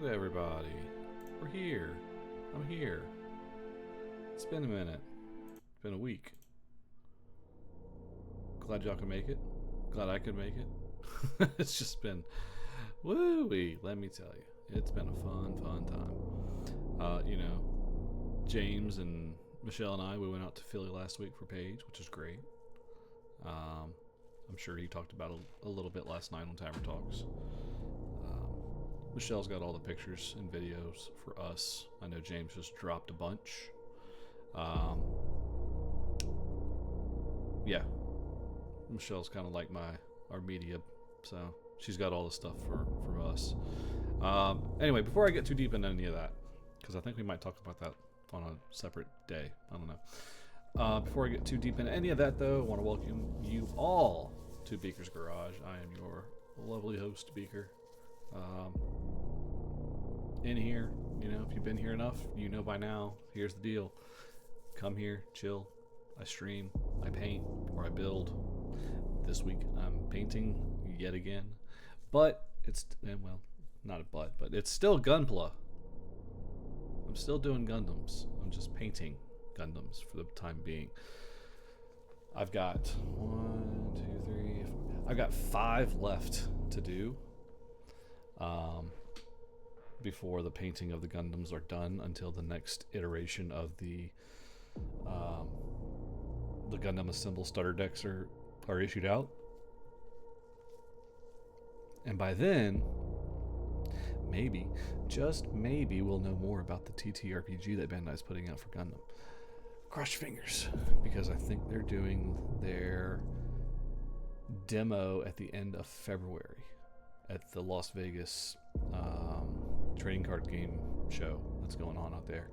at everybody. We're here. I'm here. It's been a minute. It's been a week. Glad y'all could make it. Glad I could make it. It's just been woo-wee, let me tell you. It's been a fun time. James and Michelle and I, we went out to Philly last week for Paige, which is great. I'm sure he talked about a little bit last night on Tavern Talks. Michelle's got all the pictures and videos for us. I know James just dropped a bunch. Yeah, Michelle's kind of like our media, so she's got all the stuff for us. Anyway, before I get too deep into any of that, because I think we might talk about that on a separate day. I don't know. Before I get too deep into any of that, though, I want to welcome you all to Beaker's Garage. I am your lovely host, Beaker. In here, if you've been here enough, by now. Here's the deal: come here, chill. I stream, I paint, or I build. This week I'm painting yet again, but it's not a but it's still Gunpla. I'm still doing Gundams. I'm just painting Gundams for the time being. I've got 5 left to do. Before the painting of the Gundams are done, until the next iteration of the Gundam Assemble starter decks are issued out. And by then, maybe, just maybe, we'll know more about the TTRPG that Bandai's putting out for Gundam. Cross your fingers, because I think they're doing their demo at the end of February at the Las Vegas trading card game show that's going on out there.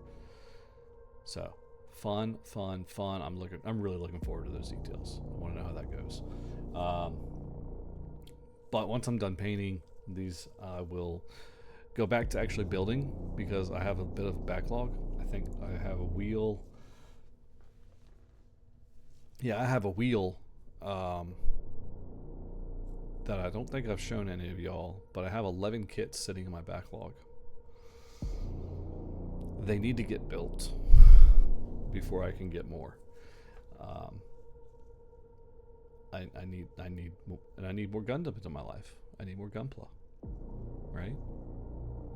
So fun. I'm really looking forward to those details. I want to know how that goes. But once I'm done painting these, I will go back to actually building, because I have a bit of a backlog. I think I have a wheel. Yeah, I have a wheel that I don't think I've shown any of y'all, but I have 11 kits sitting in my backlog. They need to get built before I can get more. I need more Gundams in my life. I need more Gunpla, right?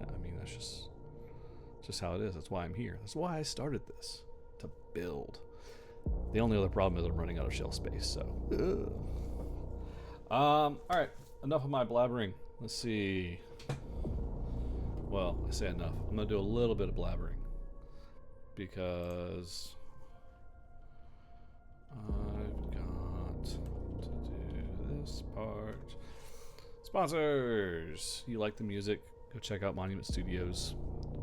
I mean, that's just how it is. That's why I'm here. That's why I started this, to build. The only other problem is I'm running out of shelf space. So, all right, enough of my blabbering. Let's see. Well, I say enough. I'm gonna do a little bit of blabbering, because I've got to do this part. Sponsors! You like the music? Go check out Monument Studios.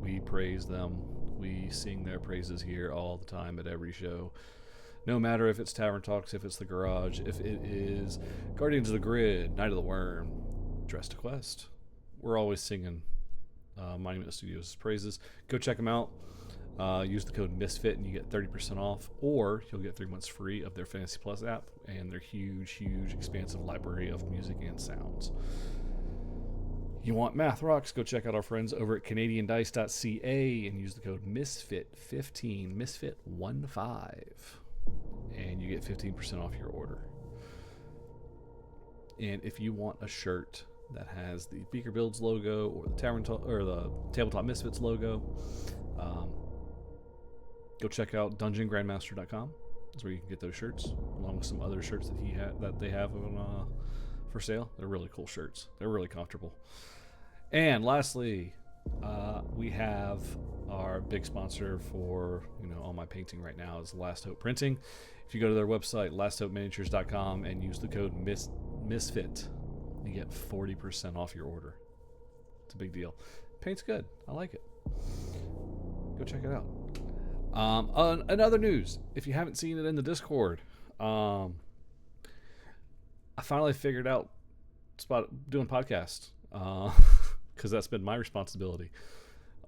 We praise them. We sing their praises here all the time at every show. No matter if it's Tavern Talks, if it's The Garage, if it is Guardians of the Grid, Night of the Worm, Dress to Quest. We're always singing Monument Studios' praises. Go check them out. Use the code MISFIT and you get 30% off, or you'll get 3 months free of their Fantasy Plus app and their huge, expansive library of music and sounds. You want math rocks? Go check out our friends over at CanadianDice.ca and use the code MISFIT15, MISFIT15, and you get 15% off your order. And if you want a shirt that has the Beaker Builds logo or the Tabletop Misfits logo, go check out DungeonGrandmaster.com. That's where you can get those shirts, along with some other shirts that they have on, for sale. They're really cool shirts. They're really comfortable. And lastly, we have our big sponsor for all my painting right now is Last Hope Printing. If you go to their website, lasthopeminiatures.com, and use the code MISFIT, you get 40% off your order. It's a big deal. Paint's good. I like it. Go check it out. In other news, if you haven't seen it in the Discord, I finally figured out doing podcasts, because that's been my responsibility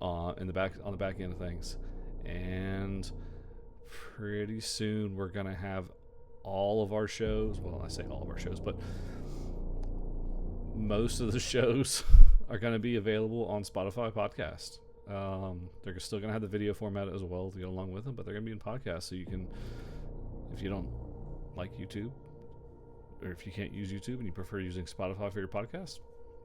on the back end of things. And pretty soon we're gonna have all of our shows. Well, I say all of our shows, but most of the shows are going to be available on Spotify podcast. They're still going to have the video format as well to go along with them, but they're going to be in podcast, so you can, if you don't like YouTube, or if you can't use YouTube and you prefer using Spotify for your podcast,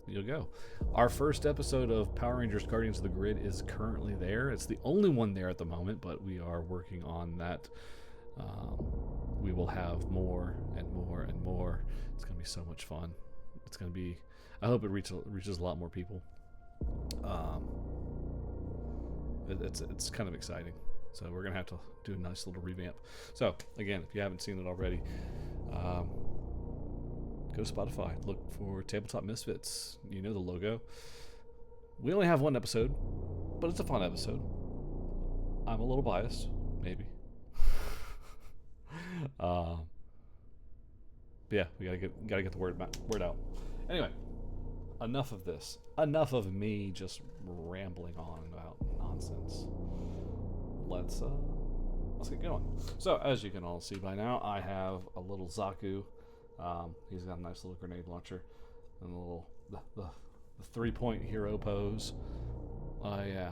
you'll go. Our first episode of Power Rangers Guardians of the Grid is currently there. It's the only one there at the moment, but we are working on that. We will have more and more and more. It's going to be so much fun. It's going to be, I hope it reaches a lot more people. It's kind of exciting. So we're going to have to do a nice little revamp. So again, if you haven't seen it already, go to Spotify, look for Tabletop Misfits. You know the logo. We only have one episode, but it's a fun episode. I'm a little biased, maybe. Yeah, we gotta get the word out. Anyway, enough of this. Enough of me just rambling on about nonsense. Let's get going. So, as you can all see by now, I have a little Zaku. He's got a nice little grenade launcher and a little the 3-point hero pose. Oh yeah.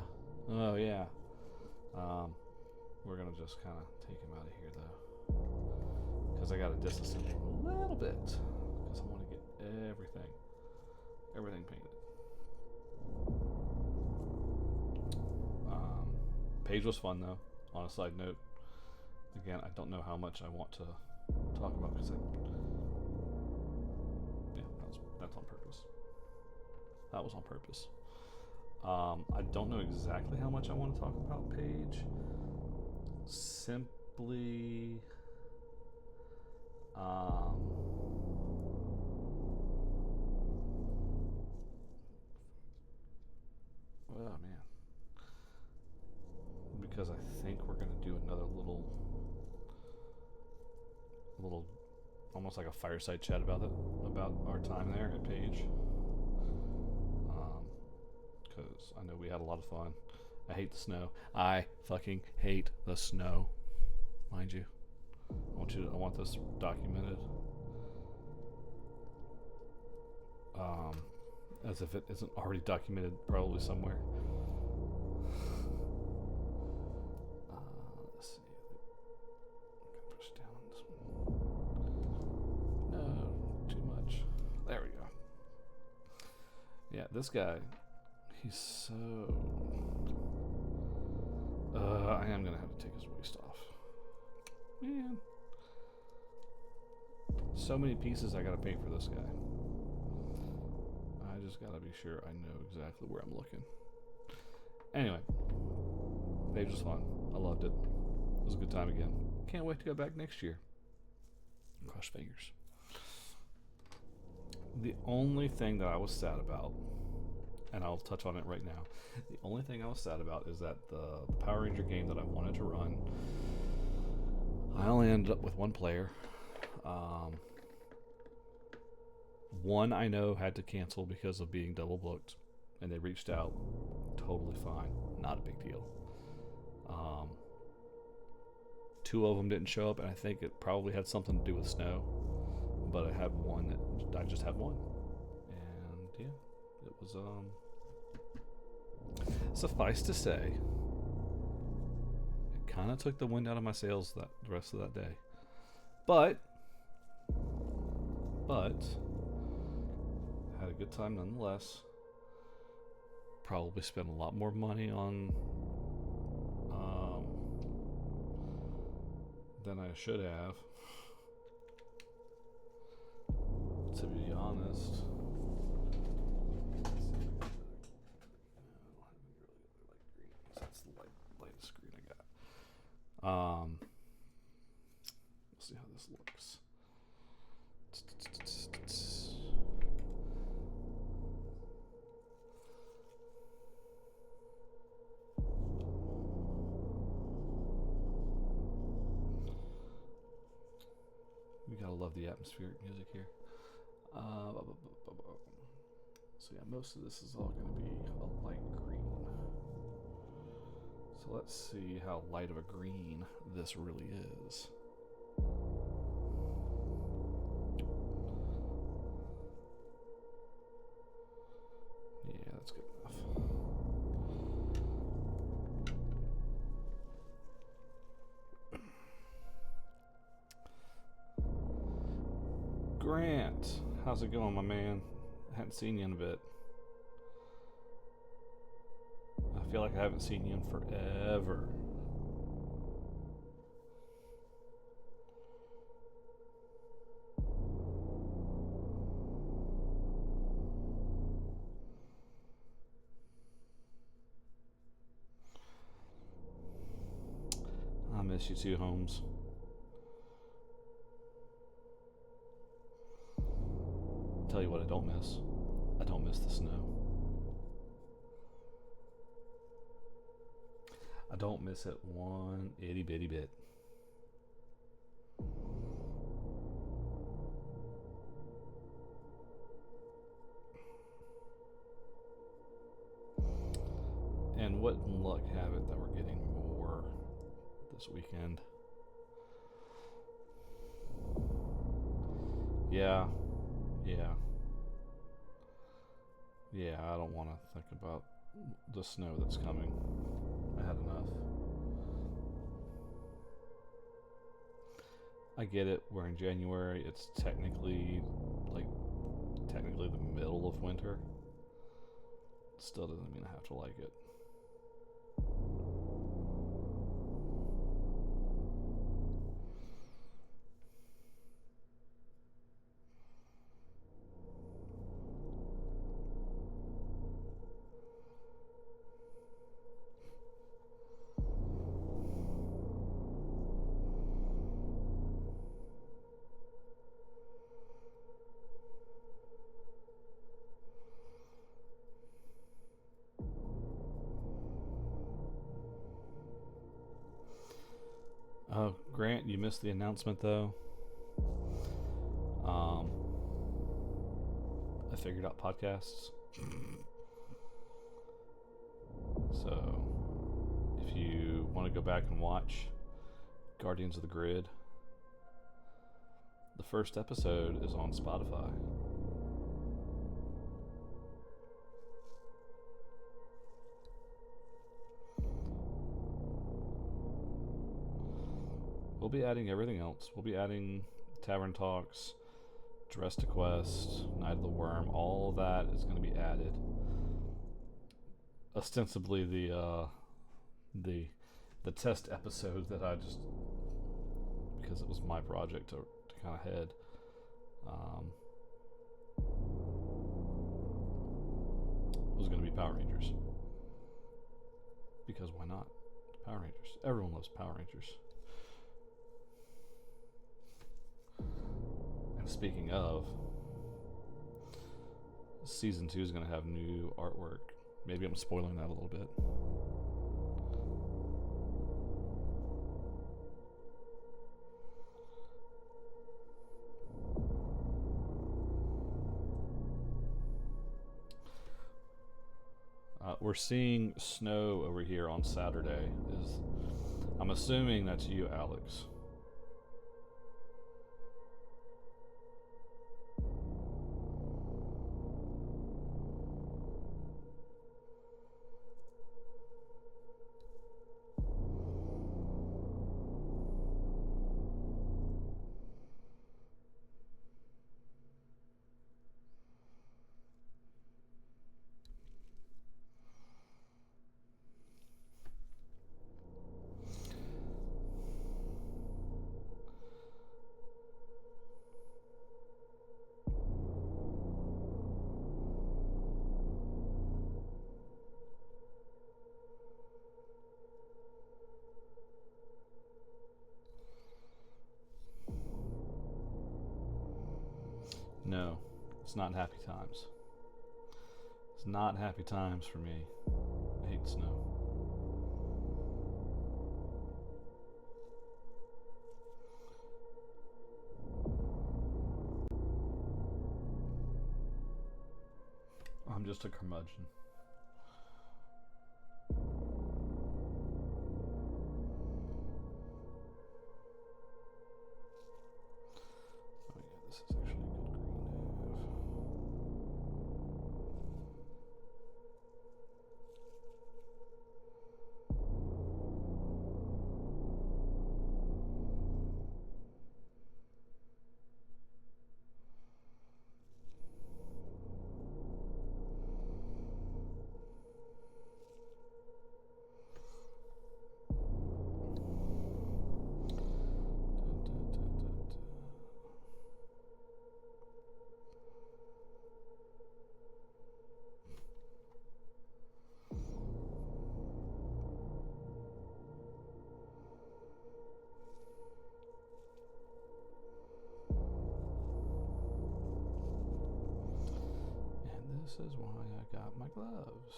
We're gonna just kind of take him out of here though, because I gotta disassemble him a little bit because I want to get everything painted. Page was fun though. On a side note, again, I don't know how much I want to talk about because that's on purpose. That was on purpose. I don't know exactly how much I want to talk about Paige. Simply, oh man, because I think we're gonna do another little, almost like a fireside chat about our time there at Paige. Because I know we had a lot of fun. I hate the snow. I fucking hate the snow. Mind you. I want this documented. As if it isn't already documented probably somewhere. Let's see. I'm gonna push down on this one. No, too much. There we go. Yeah, this guy, he's so... I am gonna have to take his waist off. Man. So many pieces I gotta paint for this guy. I just gotta be sure I know exactly where I'm looking. Anyway. Page was fun. I loved it. It was a good time again. Can't wait to go back next year. Cross fingers. The only thing that I was sad about, and I'll touch on it right now, the only thing I was sad about is that the Power Ranger game that I wanted to run, I only ended up with one player. One I know had to cancel because of being double booked, and they reached out. Totally fine. Not a big deal. Two of them didn't show up, and I think it probably had something to do with snow. But I had one I just had one. And yeah, it was, suffice to say, it kind of took the wind out of my sails the rest of that day. But had a good time nonetheless. Probably spent a lot more money on than I should have, to be honest. That's the lightest screen I got. Let's see how this looks. We gotta love the atmospheric music here. So yeah, most of this is all gonna be a light green. So let's see how light of a green this really is. Yeah. Grant, how's it going, my man? I hadn't seen you in a bit. I feel like I haven't seen you in forever. I miss you too, Holmes. Tell you what I don't miss. I don't miss the snow. I don't miss it one itty bitty bit. And what luck have it that we're getting more this weekend. Yeah, I don't want to think about the snow that's coming. I had enough. I get it, we're in January, it's technically the middle of winter. Still doesn't mean I have to like it. Oh, Grant, you missed the announcement though. I figured out podcasts. So, if you want to go back and watch Guardians of the Grid, the first episode is on Spotify. We'll be adding everything else. We'll be adding Tavern Talks, Dress to Quest, Night of the Worm. All of that is going to be added. Ostensibly the test episode that I just, because it was my project to kind of head. Was going to be Power Rangers. Because why not? Power Rangers. Everyone loves Power Rangers. And speaking of, season 2 is going to have new artwork. Maybe I'm spoiling that a little bit. We're seeing snow over here on Saturday. I'm assuming that's you, Alex. No, it's not happy times. It's not happy times for me. I hate snow. I'm just a curmudgeon. This is actually a good green to have. This is why I got my gloves.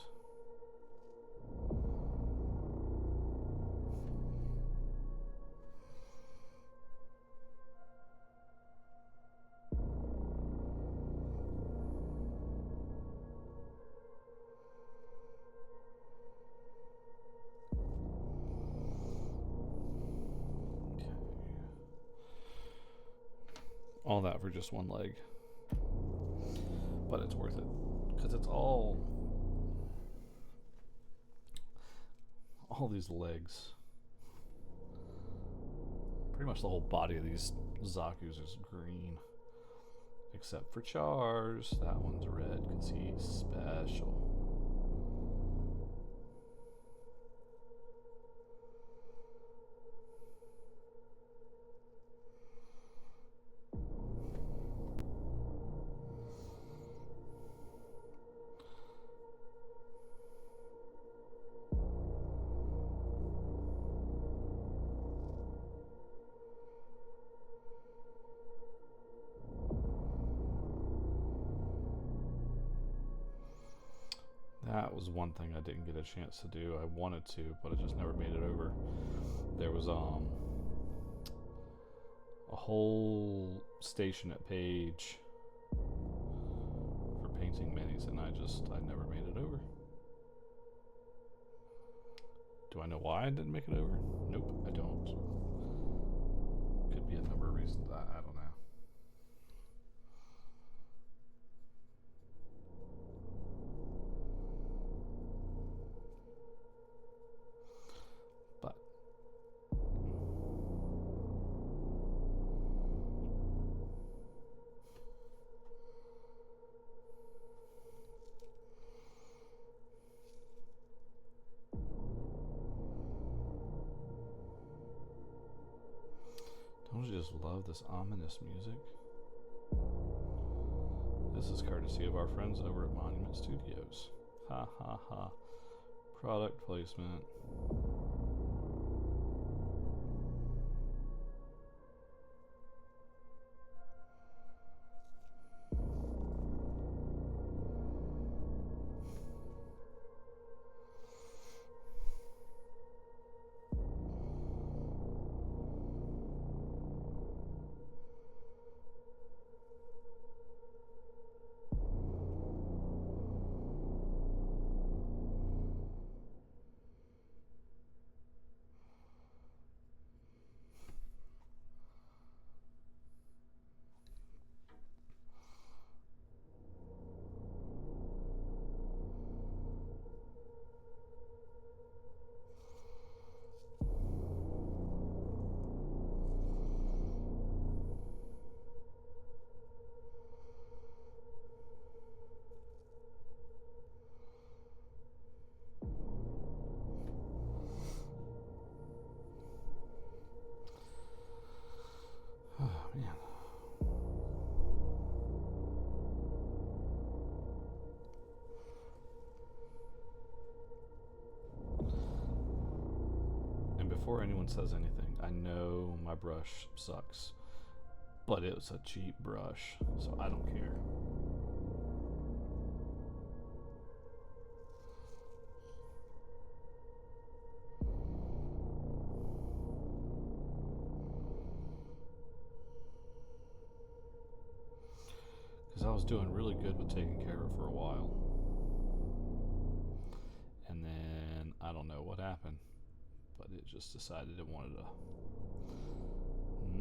All that for just one leg. But it's worth it. Because it's all these legs. Pretty much the whole body of these Zakus is green. Except for Char's. That one's red because he's special. That was one thing I didn't get a chance to do. I wanted to, but I just never made it over. There was a whole station at Page for painting minis, and I never made it over. Do I know why I didn't make it over? Nope, I don't. Could be a number of reasons. I don't know. Don't you just love this ominous music? This is courtesy of our friends over at Monument Studios. Ha ha ha. Product placement. Man. And before anyone says anything, I know my brush sucks, but it was a cheap brush, so I don't care. Because I was doing really good with taking care of it for a while. And then I don't know what happened, but it just decided it wanted to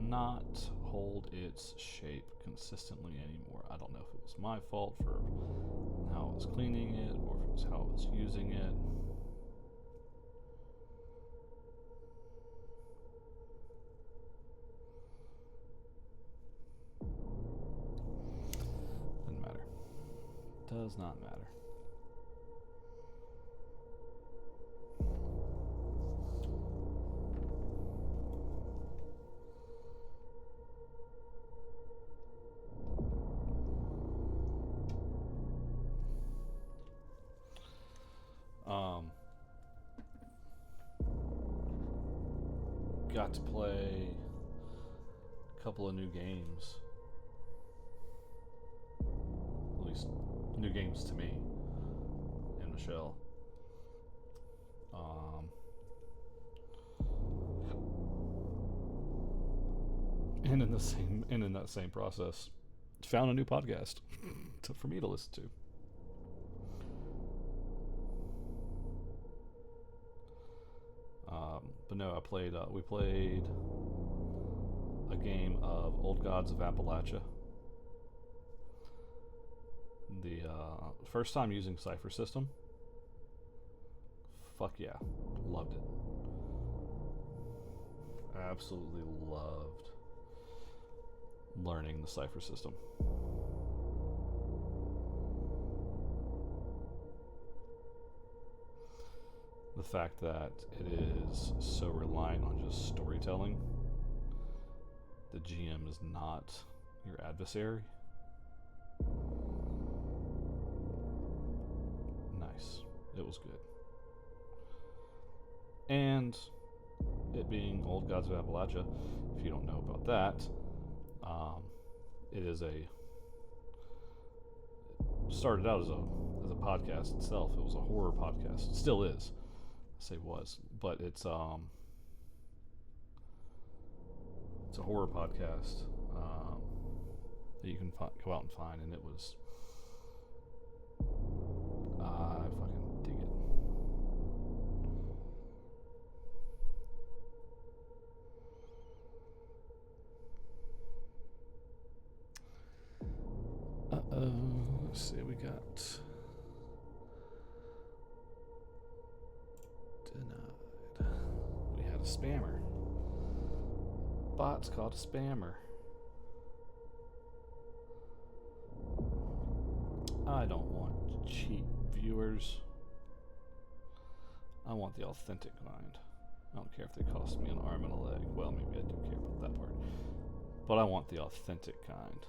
not hold its shape consistently anymore. I don't know if it was my fault for how I was cleaning it or if it was how I was using it. Doesn't matter. Does not matter. Got to play a couple of new games. At least new games to me and Michelle. And in that same process, found a new podcast for me to listen to. But no, we played a game of Old Gods of Appalachia. The first time using Cipher System. Fuck yeah, loved it. Absolutely loved learning the Cipher System. The fact that it is so reliant on just storytelling. The GM is not your adversary. Nice. It was good. And it being Old Gods of Appalachia, if you don't know about that, it is started out as a podcast itself. It was a horror podcast. It still is. I say was, but it's a horror podcast that you can go out and find, and it was I fucking dig it. Let's see, we got denied. We had a spammer. Bot's called a spammer. I don't want cheap viewers. I want the authentic kind. I don't care if they cost me an arm and a leg. Well, maybe I do care about that part. But I want the authentic kind.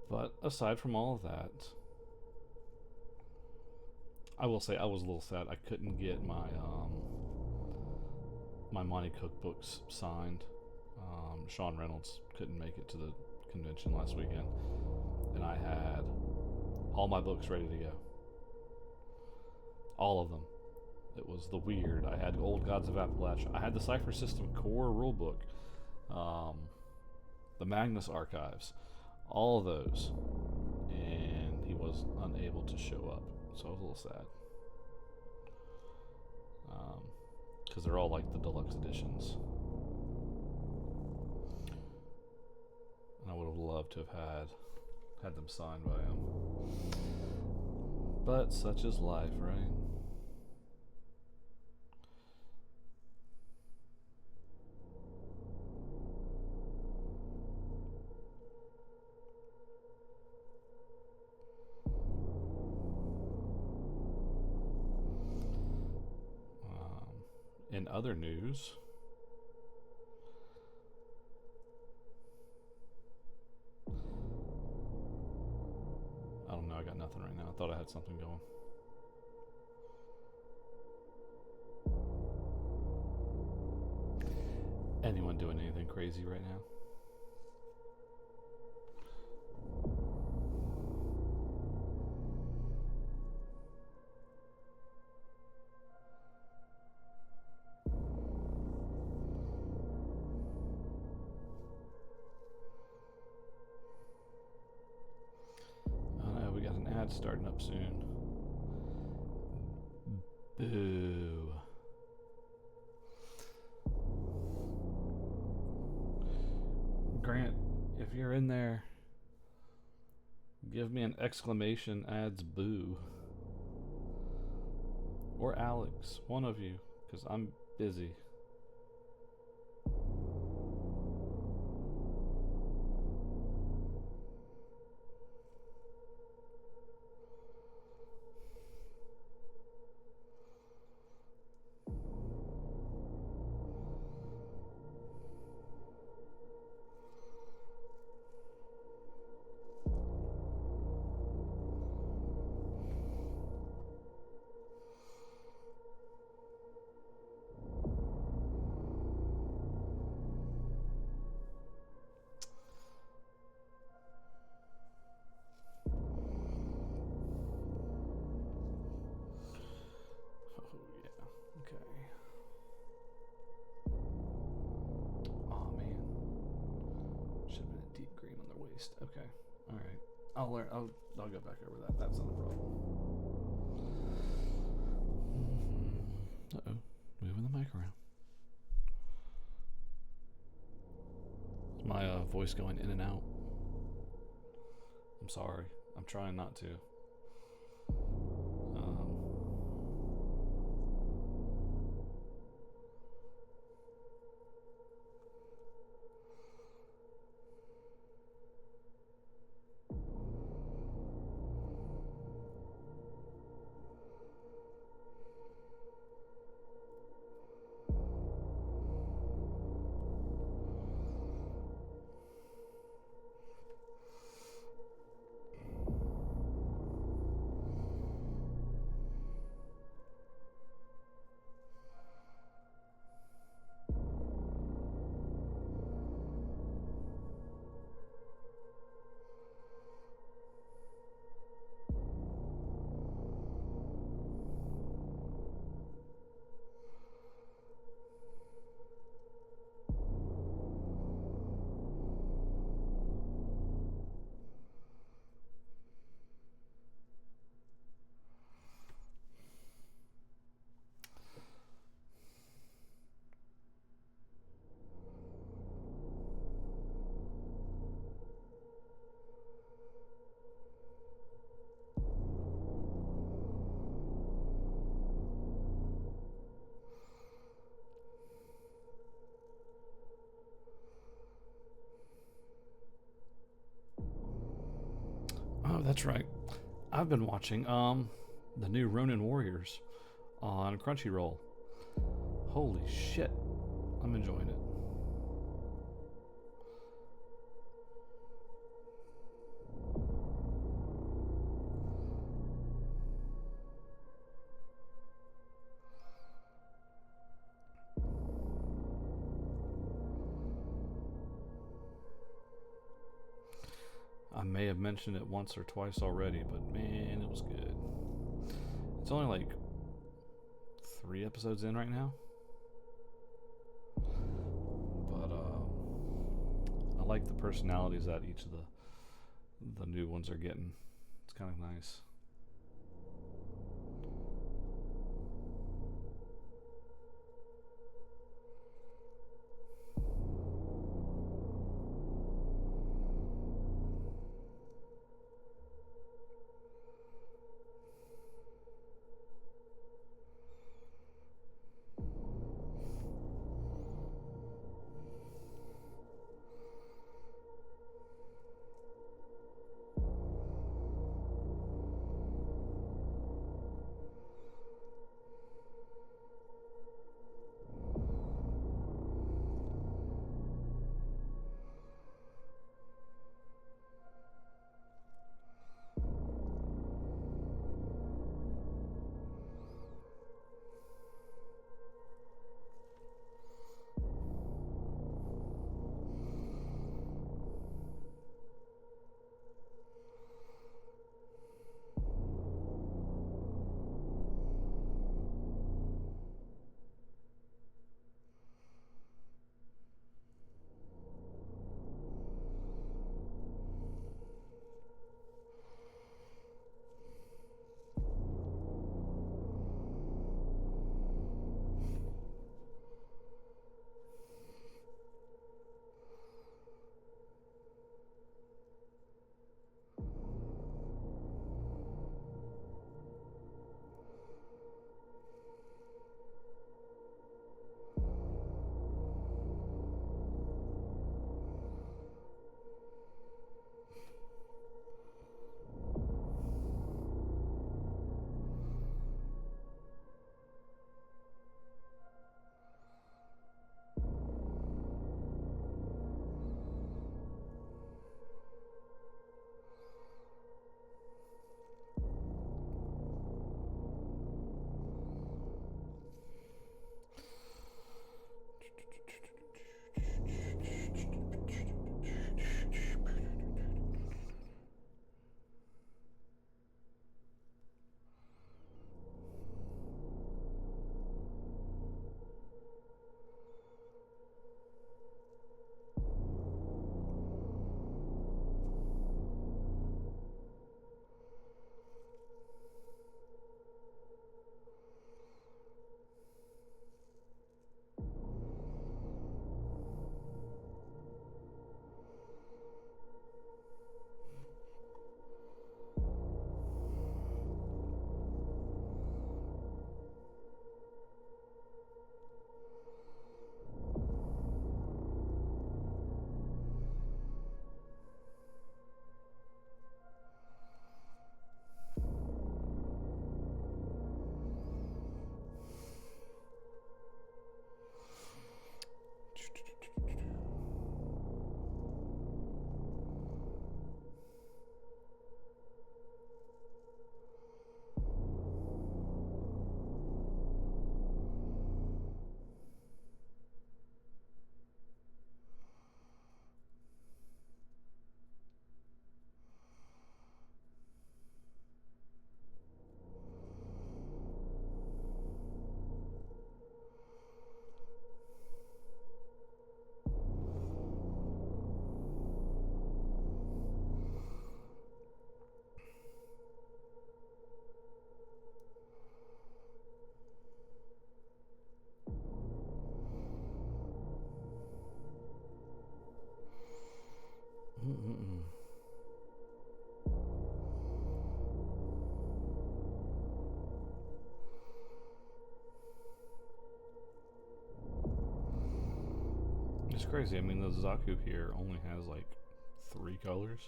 But aside from all of that, I will say I was a little sad I couldn't get my my Monty cookbooks signed. Sean Reynolds couldn't make it to the convention last weekend, and I had all my books ready to go. All of them. It was the Weird. I had Old Gods of Appalachia. I had the Cipher System core rulebook, the Magnus Archives, all of those, and he was unable to show up, so I was a little sad. Because they're all like the deluxe editions, and I would have loved to have had them signed by him. But such is life, right? In other news, I don't know, I got nothing right now. I thought I had something going. Anyone doing anything crazy right now? Starting up soon. Boo. Grant, if you're in there, give me an exclamation adds boo. Or Alex, one of you, because I'm busy. East. Okay. All right. I'll learn. I'll go back over that. That's not a problem. Uh-oh. Moving the mic around. Is my voice going in and out? I'm sorry. I'm trying not to. Oh, that's right. I've been watching the new Ronin Warriors on Crunchyroll. Holy shit. I'm enjoying it. I may have mentioned it once or twice already, but man, it was good. It's only like 3 episodes in right now. But I like the personalities that each of the new ones are getting. It's kind of nice. crazy. I mean, the Zaku here only has like 3 colors.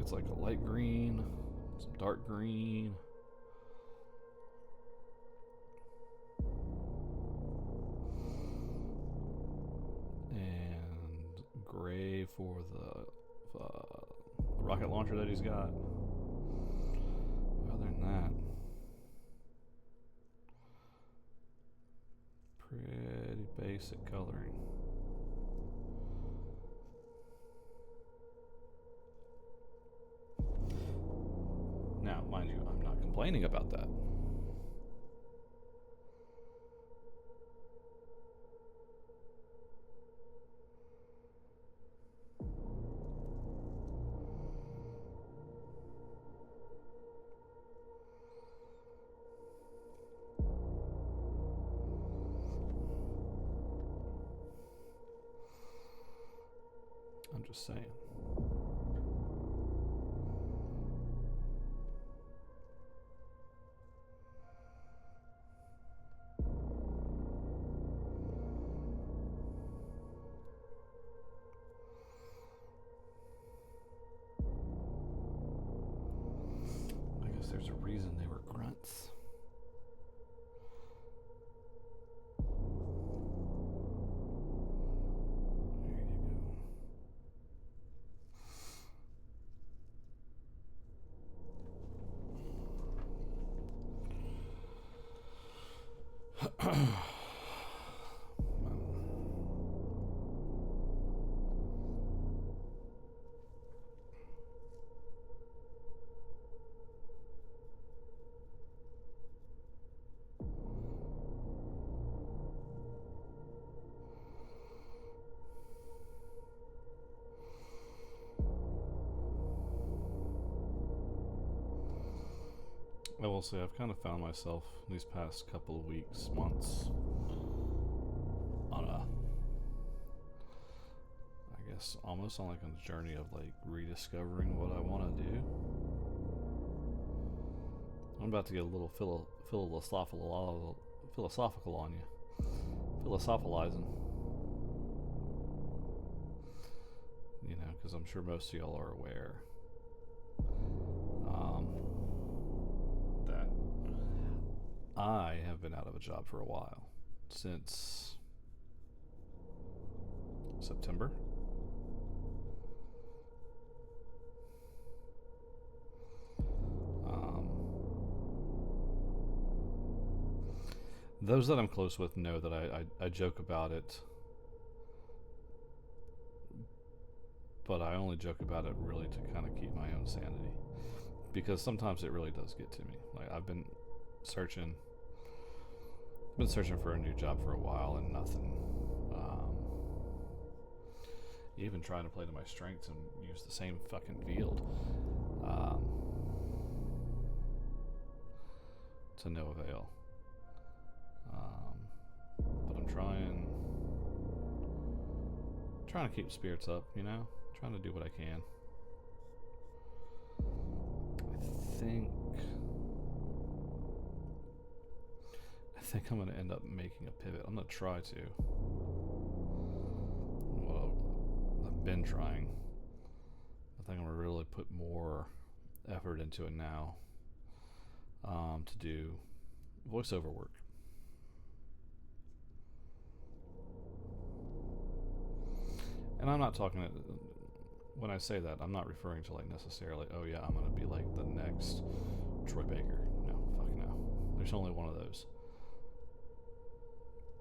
It's like a light green, some dark green, and gray for the rocket launcher that he's got. Other than that, pretty basic coloring. Now, mind you, I'm not complaining about that. I'm just saying. I guess there's a reason they were grunts. I will say I've kind of found myself these past couple of weeks, months, on a, I guess, almost on like a journey of like rediscovering what I want to do. I'm about to get a little philosophical on you. Philosophizing. You know, because I'm sure most of y'all are aware that I have been out of a job for a while, since September. Those that I'm close with know that I joke about it, but I only joke about it really to kind of keep my own sanity, because sometimes it really does get to me. Like, I've been searching for a new job for a while and nothing. Even trying to play to my strengths and use the same fucking field, to no avail. But I'm trying to keep spirits up, you know, trying to do what I can. I think I'm going to end up making a pivot. I'm going to try to. Well, I've been trying. I think I'm going to really put more effort into it now, to do voiceover work. And I'm not talking, when I say that, I'm not referring to like necessarily, oh yeah, I'm going to be like the next Troy Baker. No, fuck no. There's only one of those.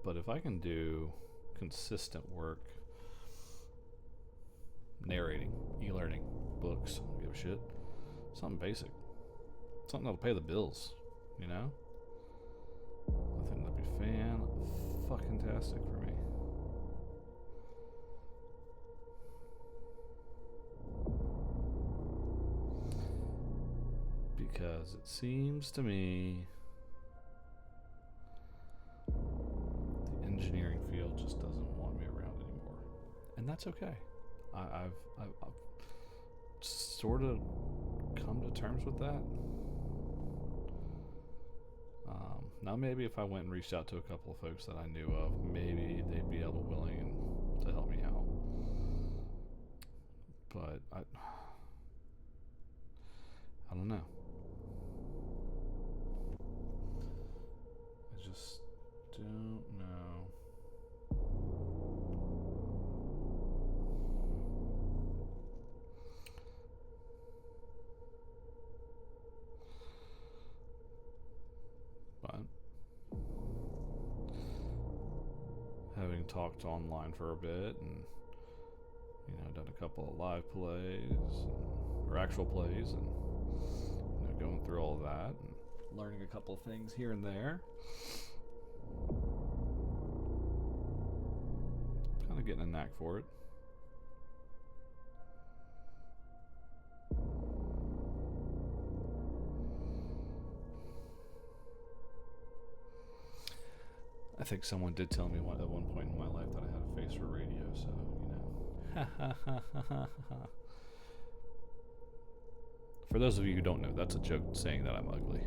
But if I can do consistent work, narrating, e-learning, books, I don't give a shit. Something basic. Something that'll pay the bills, you know? I think that'd be fan-fucking-tastic for me. Because it seems to me the engineering field just doesn't want me around anymore, and that's okay. I've sort of come to terms with that. Now maybe if I went and reached out to a couple of folks that I knew of, maybe they'd be able willing to help me out. But I don't know. I just don't know. But having talked online for a bit and done a couple of live plays or actual plays, and going through all of that and learning a couple of things here and there, kind of getting a knack for it. I think someone did tell me at one point in my life that I had a face for radio, so For those of you who don't know, that's a joke saying that I'm ugly.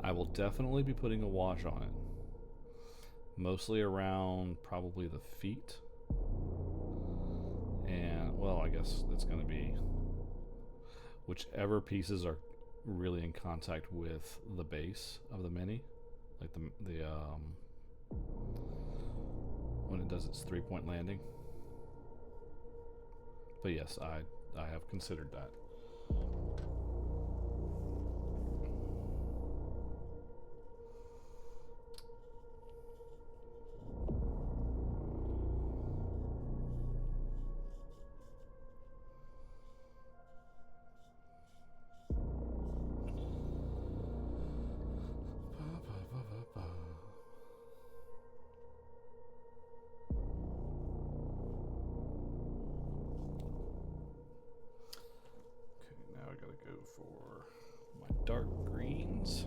I will definitely be putting a wash on it. Mostly around probably the feet. And, well, I guess it's going to be whichever pieces are really in contact with the base of the Mini. Like the when it does its 3-point landing. But yes, I have considered that. For my dark greens.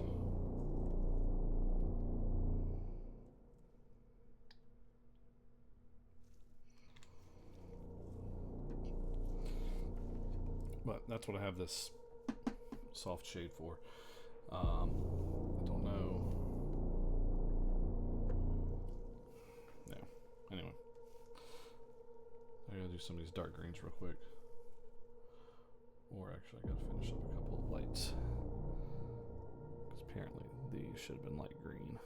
But that's what I have this soft shade for. I don't know. No. Anyway. I gotta do some of these dark greens real quick. Or actually, I gotta finish up a couple of lights. Because apparently these should have been light green.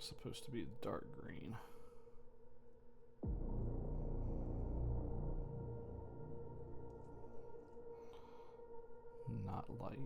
supposed to be dark green. Not light.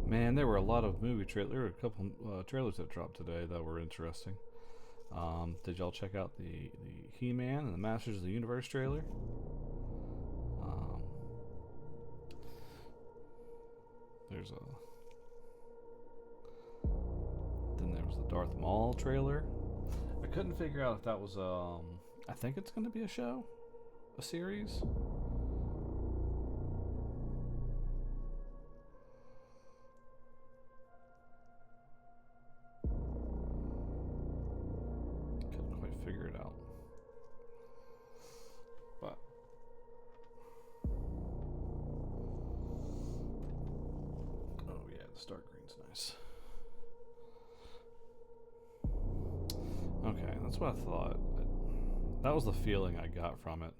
Man, there were a lot of movie trailers. There were a couple trailers that dropped today that were interesting. Did y'all check out the He-Man and the Masters of the Universe trailer? There's a... Then there was the Darth Maul trailer. I couldn't figure out if that was I think it's going to be a show, a series. Couldn't quite figure it out. But oh yeah, the Stark green's nice. Okay, that's what I thought. That was the feeling I got from it.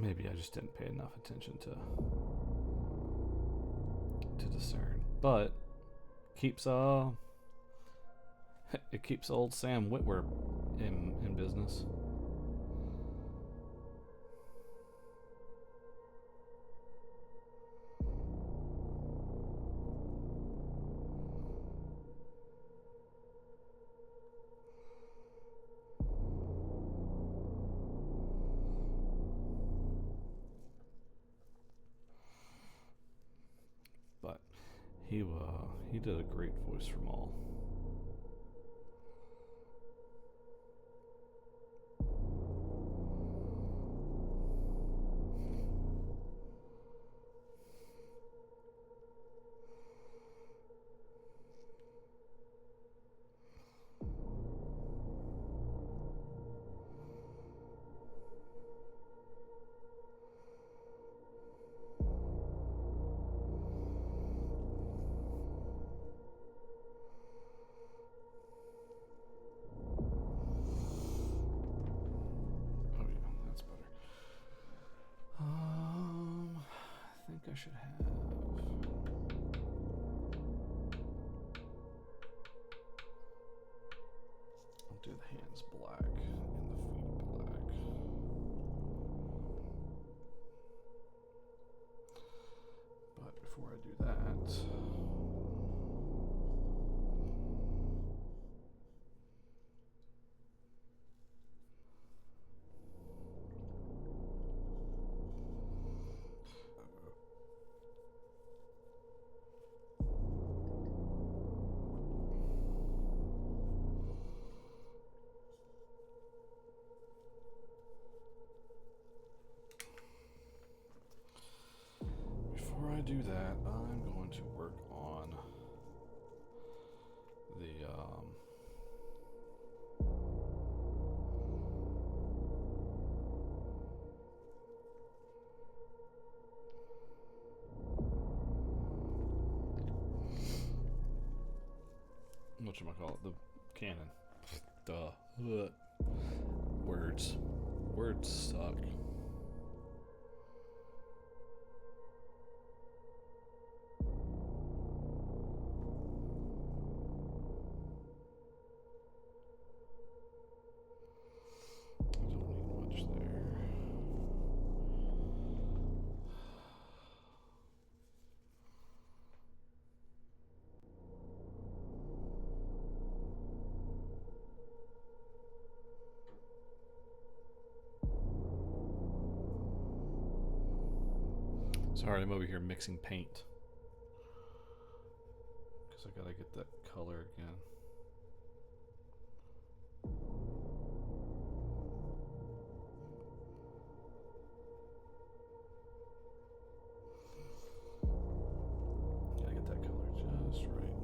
Maybe I just didn't pay enough attention to discern. But keeps it keeps old Sam Witwer in business. But he did a great voice for Maul. I should have. I'll do the hands black and the feet black. But before I do that, I'm going to work on the whatchamacallit, the cannon. Duh. Ugh. Words. Words suck. Sorry, I'm over here mixing paint. Because I gotta get that color again. Gotta get that color just right.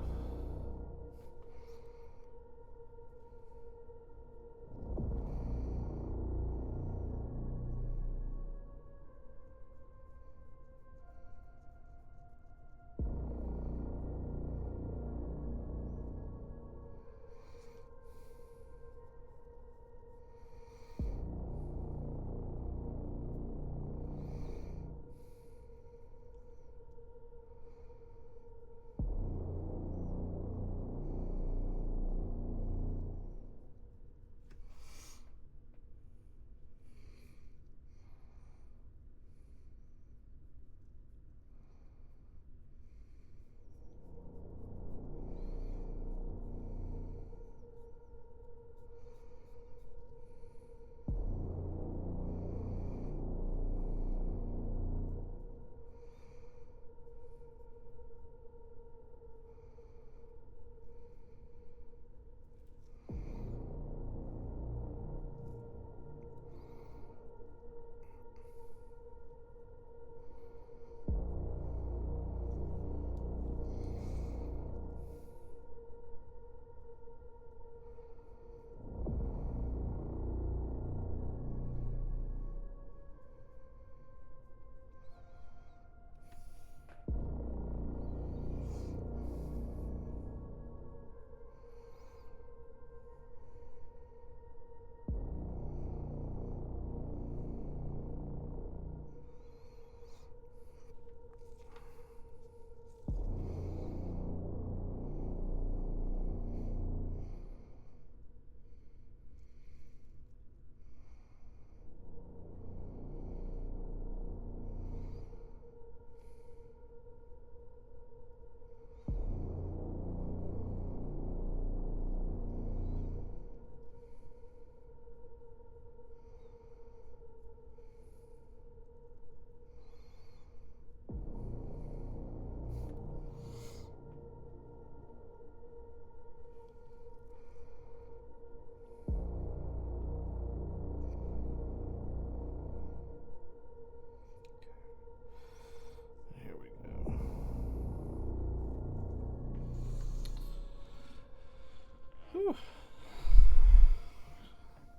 Whew.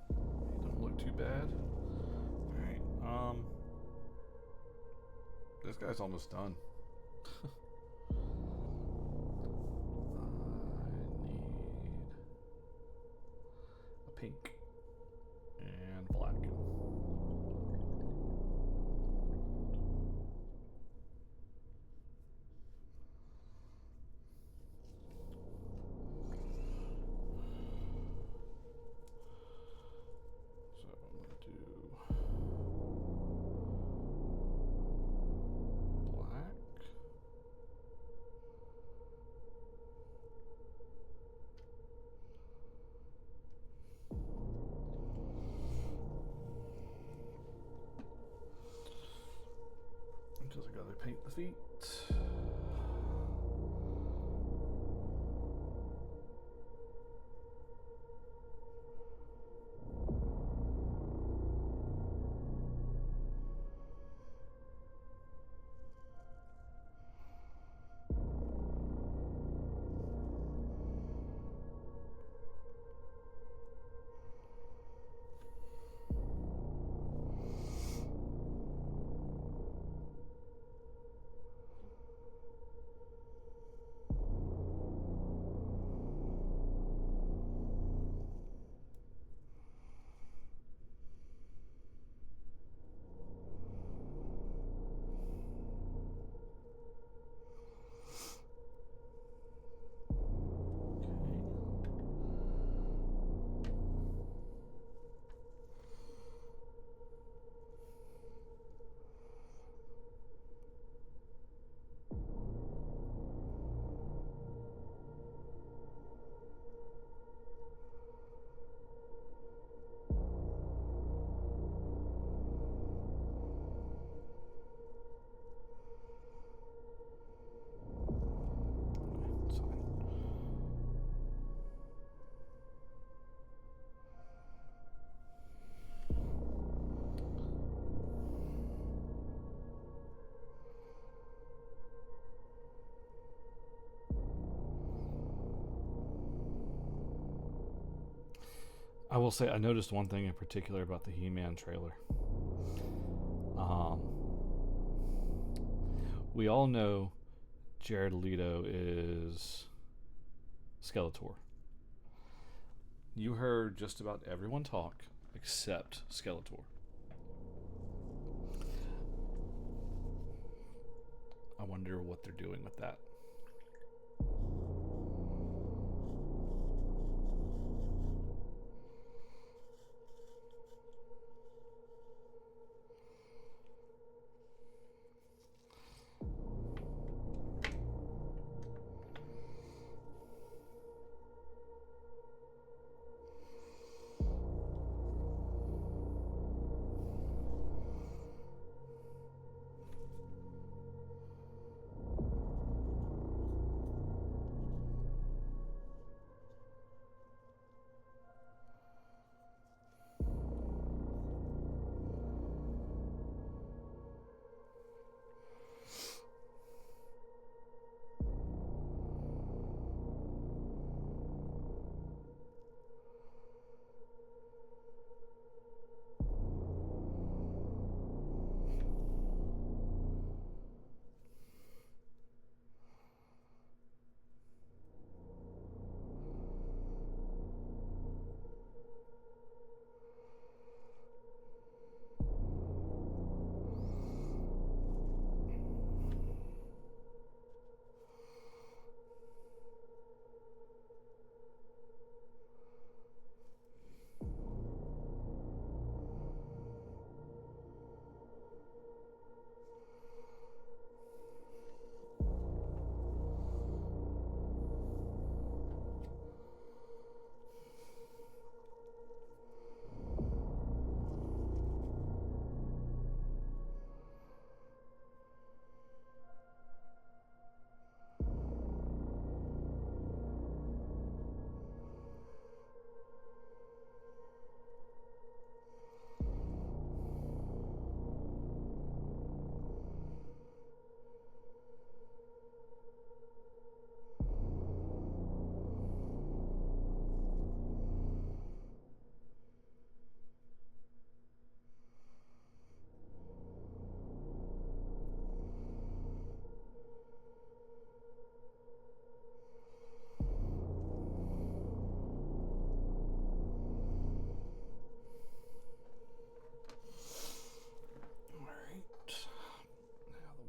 Don't look too bad. Alright, this guy's almost done. I need a pink and black. Because I gotta paint the feet. I will say I noticed one thing in particular about the He-Man trailer. Um, we all know Jared Leto is Skeletor. You heard just about everyone talk except Skeletor. I wonder what they're doing with that.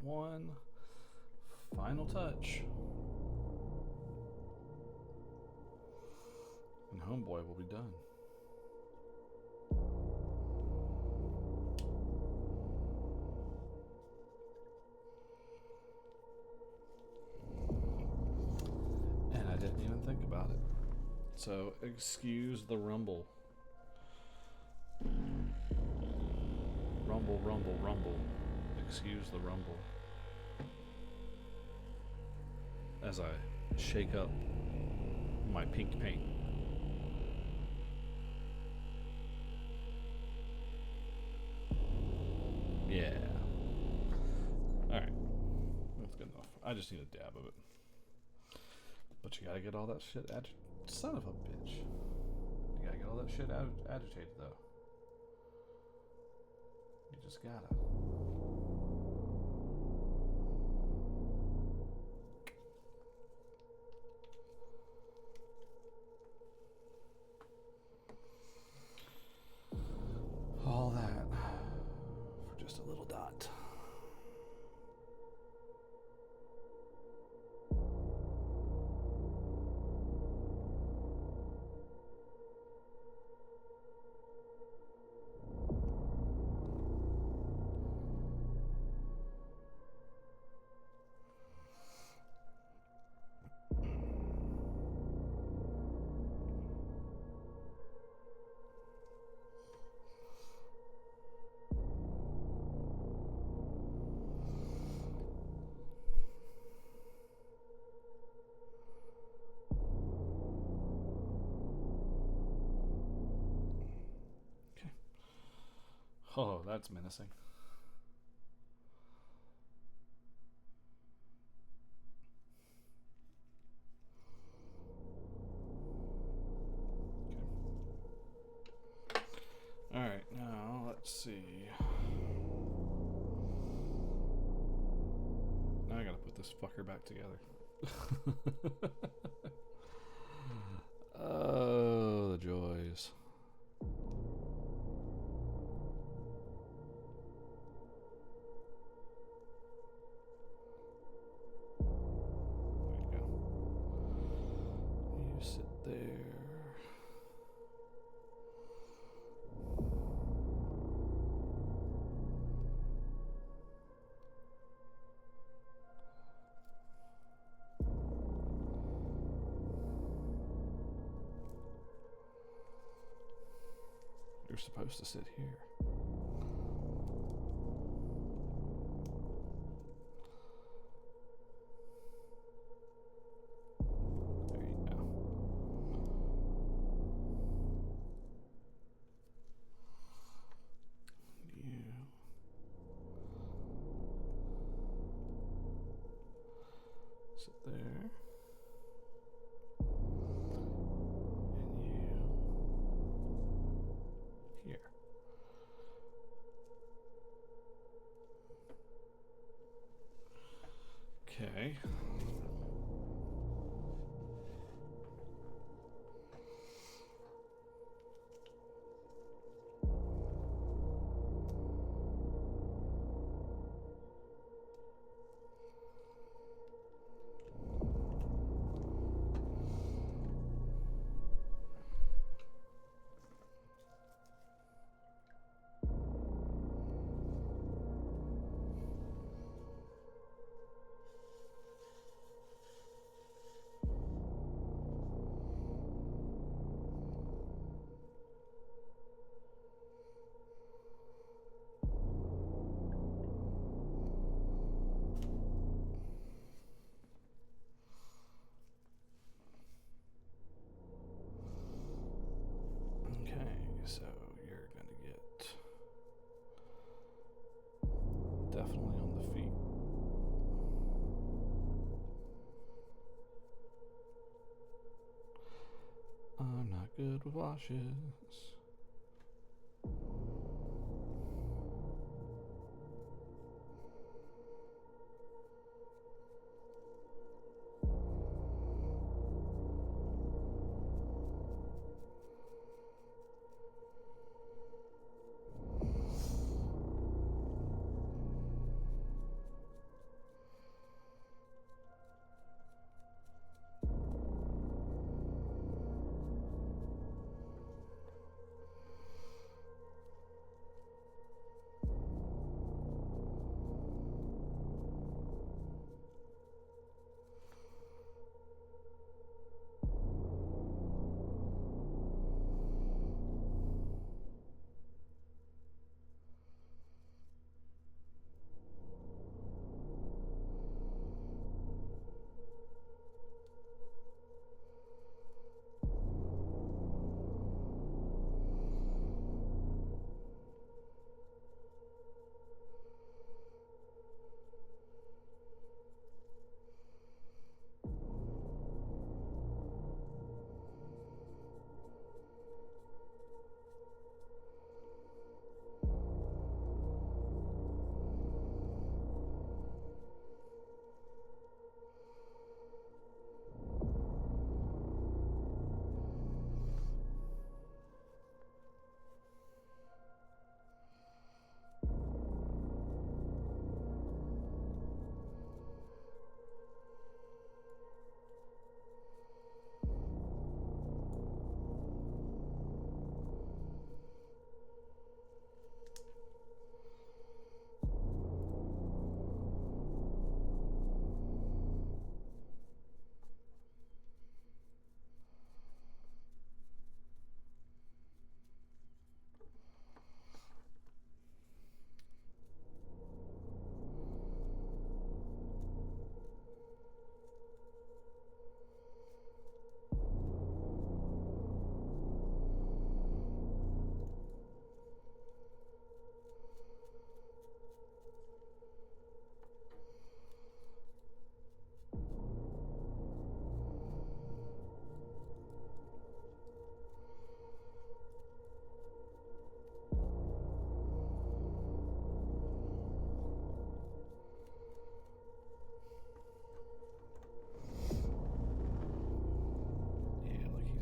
One final touch, and Homeboy will be done. And I didn't even think about it. So, excuse the rumble. Rumble, rumble, rumble. Excuse the rumble. As I shake up my pink paint. Yeah. Alright. That's good enough. I just need a dab of it. But you gotta get all that shit son of a bitch. You gotta get all that shit agitated though. You just gotta. All that for just a little dot. Oh, that's menacing. Let's see. Now I gotta put this fucker back together. Oh, the joys. There you go. You sit there. You're supposed to sit here. There you go. You sit there. And you here. Okay. So you're going to get definitely on the feet. I'm not good with washes.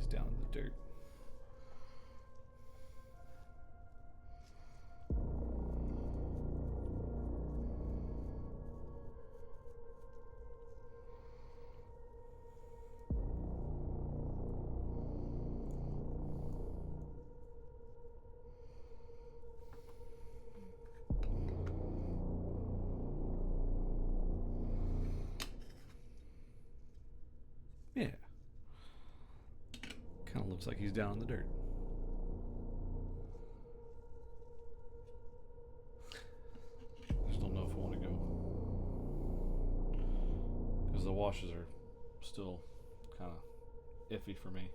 He's down in the dirt. Yeah. Kind of looks like he's down in the dirt. I just don't know if I want to go. Because the washes are still kind of iffy for me.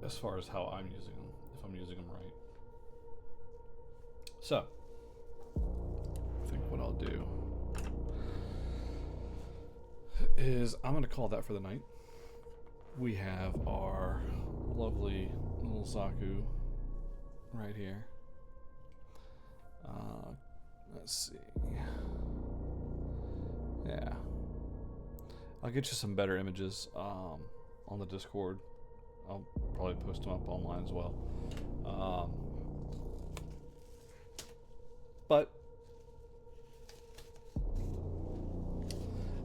As far as how I'm using them, if I'm using them right. So, I think what I'll do is I'm going to call that for the night. We have our lovely little Zaku right here. Let's see. Yeah. I'll get you some better images on the Discord. I'll probably post them up online as well. But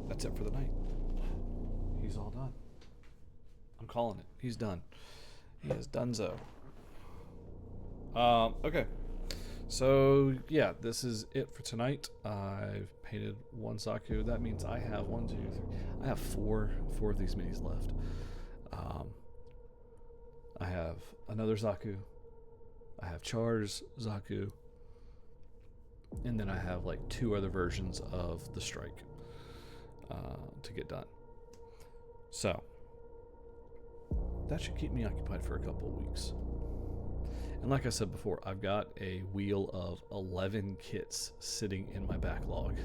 that's it for the night. He's all done. I'm calling it. He's done. He is donezo. Okay. So, yeah, this is it for tonight. I've painted one Zaku. That means I have one, two, three. I have four of these minis left. I have another Zaku. I have Char's Zaku. And then I have like 2 other versions of the Strike to get done. So, that should keep me occupied for a couple of weeks. And like I said before, I've got a wheel of 11 kits sitting in my backlog.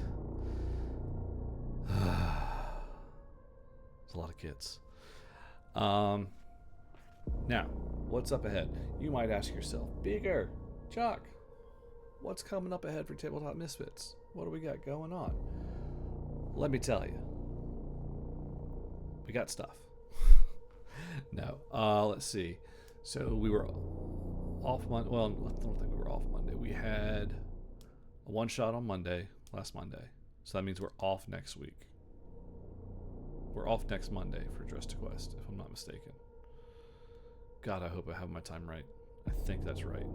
It's a lot of kits. Now, what's up ahead? You might ask yourself, Bigger, Chuck, what's coming up ahead for Tabletop Misfits? What do we got going on? Let me tell you. We got stuff. No. Let's see. So we were off Monday. Well, I don't think we were off Monday. We had a one-shot on Monday, last Monday. So that means we're off next week. We're off next Monday for Dress to Quest, if I'm not mistaken. God, I hope I have my time right. I think that's right.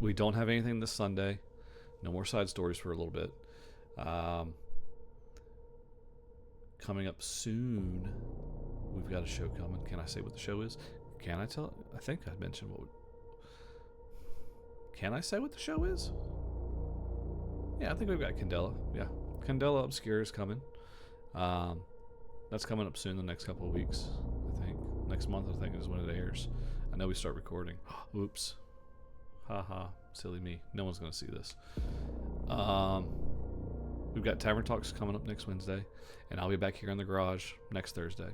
We don't have anything this Sunday. No more side stories for a little bit. Coming up soon, we've got a show coming. Can I say what the show is? Can I tell? I think I mentioned what. Can I say what the show is? Yeah, I think we've got Candela. Yeah, Candela Obscure is coming. That's coming up soon, the next couple of weeks, I think. Next month, I think, is when it airs. I know we start recording. Oops. Haha, silly me. No one's going to see this. We've got Tavern Talks coming up next Wednesday, and I'll be back here in the garage next Thursday.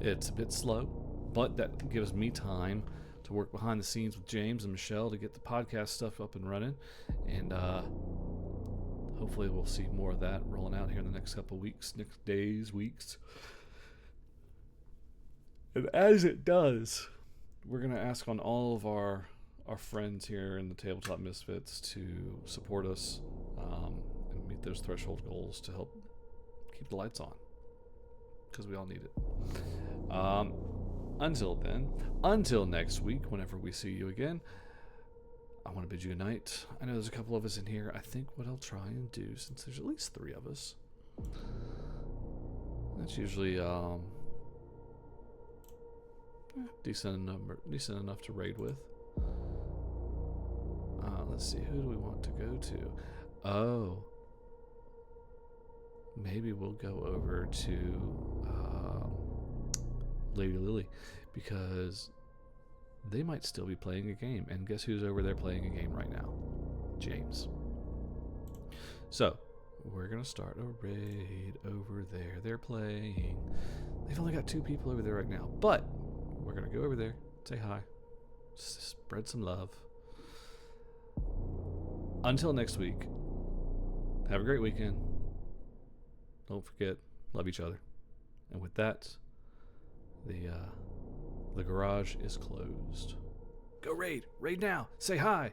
It's a bit slow, but that gives me time to work behind the scenes with James and Michelle to get the podcast stuff up and running, and hopefully we'll see more of that rolling out here in the next couple of weeks, next days, weeks. And as it does, we're going to ask on all of our friends here in the Tabletop Misfits to support us and meet those threshold goals to help keep the lights on, because we all need it. Until then, until next week, whenever we see you again, I want to bid you good night. I know there's a couple of us in here. I think what I'll try and do, since there's at least 3 of us, that's usually decent enough to raid with. Let's see, who do we want to go to? Oh, maybe we'll go over to Lady Lily, because they might still be playing a game, and guess who's over there playing a game right now? James. So we're gonna start a raid over there. They're playing. They've only got 2 people over there right now, but we're gonna go over there, say hi, spread some love. until next week, have a great weekend. Don't forget, love each other. And with that, the garage is closed. Go raid now. Say hi.